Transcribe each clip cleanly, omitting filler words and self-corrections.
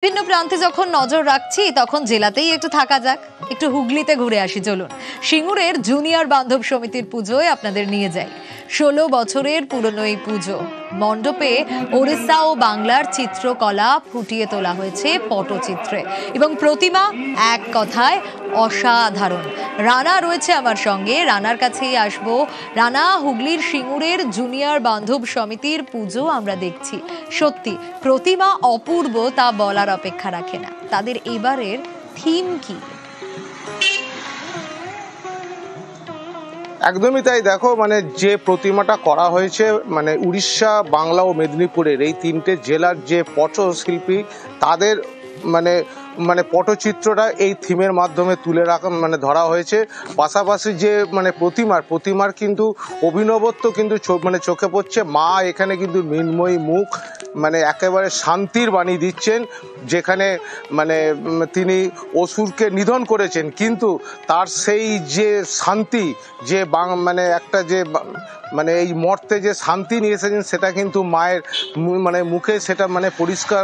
বিভিন্ন প্রান্তে যখন নজর রাখছি তখন জেলাতেই একটু থাকা যাক, একটু হুগলিতে ঘুরে আসি। চলুন, সিঙ্গুরের জুনিয়র বান্ধব সমিতির পুজোয় আপনাদের নিয়ে যাই। 16 বছরের পুরনো এই পুজো মণ্ডপে ওড়িশা ও বাংলার চিত্রকলা ফুটিয়ে তোলা হয়েছে পটচিত্রে এবং প্রতিমা এক কথায় অসাধারণ। রানা রয়েছে আমার সঙ্গে, রানার কাছেই আসবো। রানা, হুগলির সিঙ্গুরের জুনিয়র বান্ধব সমিতির পুজো আমরা দেখছি, সত্যি প্রতিমা অপূর্ব, তা বলার অপেক্ষা রাখে না। তাদের এবারের থিম কি? একদমই তাই। দেখো, যে প্রতিমাটা করা হয়েছে, উড়িষ্যা, বাংলা ও মেদিনীপুরের এই তিনটে জেলার যে পটশিল্পী তাদের পটচিত্রটা এই থিমের মাধ্যমে তুলে রাখা ধরা হয়েছে। পাশাপাশি যে প্রতিমার কিন্তু অভিনবত্ব কিন্তু চোখে পড়ছে। মা এখানে কিন্তু মৃন্ময়ী মুখ, একেবারে শান্তির বাণী দিচ্ছেন, যেখানে তিনি অসুরকে নিধন করেছেন, কিন্তু তার সেই যে শান্তি, যে একটা যে এই মর্তে যে শান্তি নিয়ে এসেছেন, সেটা কিন্তু মায়ের মুখে সেটা পরিষ্কার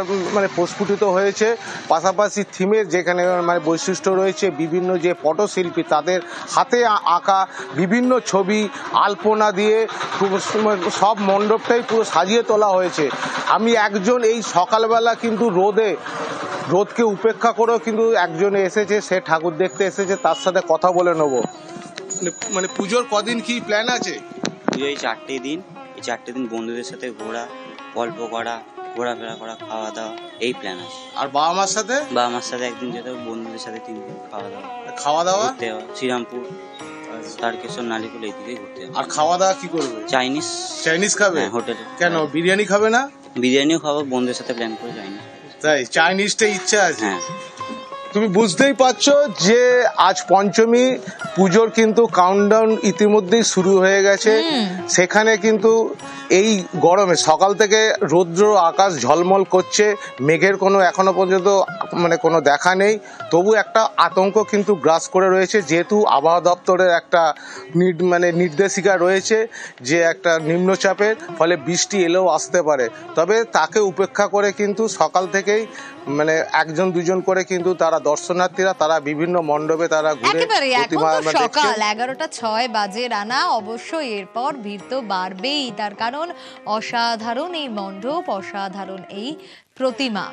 প্রস্ফুটিত হয়েছে। পাশাপাশি থিমের যেখানে বৈশিষ্ট্য রয়েছে, বিভিন্ন যে পটশিল্পী তাদের হাতে আঁকা বিভিন্ন ছবি, আলপনা দিয়ে সব মণ্ডপটাই পুরো সাজিয়ে তোলা হয়েছে। আমি একজন এই সকালবেলা কিন্তু রোদকে উপেক্ষা করেও কিন্তু একজন এসেছে, সে ঠাকুর দেখতে এসেছে, তার সাথে কথা বলে নেবো। পুজোর কদিন কি প্ল্যান আছে? পুজোয় 4টে দিন, এই 4টে দিন বন্ধুদের সাথে ঘোরা, গল্প করা, ঘোরাফেরা করা, খাওয়া দাওয়া, এই প্ল্যান আছে। আর বাবা মার সাথে একদিন যেতে হবে, বন্ধুদের সাথে 3 দিন খাওয়া দাওয়া ঘুরতে হবে। শ্রীরামপুর, তারকেশ্বর, নালিকুল, এই দিকে ঘুরতে হবে। আর খাওয়া দাওয়া কি করবে? চাইনিজ খাবে? হোটেলে। কেন, বিরিয়ানি খাবে না? বিরিয়ানিও খাবো, বন্ধুদের সাথে প্ল্যান করে চাইনিজ। তাই চাইনিজটা ইচ্ছা আছে? হ্যাঁ। তুমি বুঝতেই পারছো যে আজ পঞ্চমী, পুজোর কিন্তু কাউন্টডাউন ইতিমধ্যেই শুরু হয়ে গেছে। সেখানে কিন্তু এই গরমে সকাল থেকে রৌদ্র, আকাশ ঝলমল করছে, মেঘের কোনো এখনো পর্যন্ত কোনো দেখা নেই। তবু একটা আতঙ্ক কিন্তু গ্রাস করে রয়েছে, যেহেতু আবহাওয়া দপ্তরের একটা নির্দেশিকা রয়েছে যে একটা নিম্নচাপের ফলে বৃষ্টি এলেও আসতে পারে। তবে তাকে উপেক্ষা করে কিন্তু সকাল থেকেই একজন দুজন করে কিন্তু তারা দর্শনার্থীরা তারা বিভিন্ন মণ্ডপে তারা ঘুরে সকাল 11:06 বাজে। রানা, অবশ্যই এরপর ভিড় তো বাড়বেই, তার কারণ অসাধারণ এই মণ্ডপ, অসাধারণ এই প্রতিমা।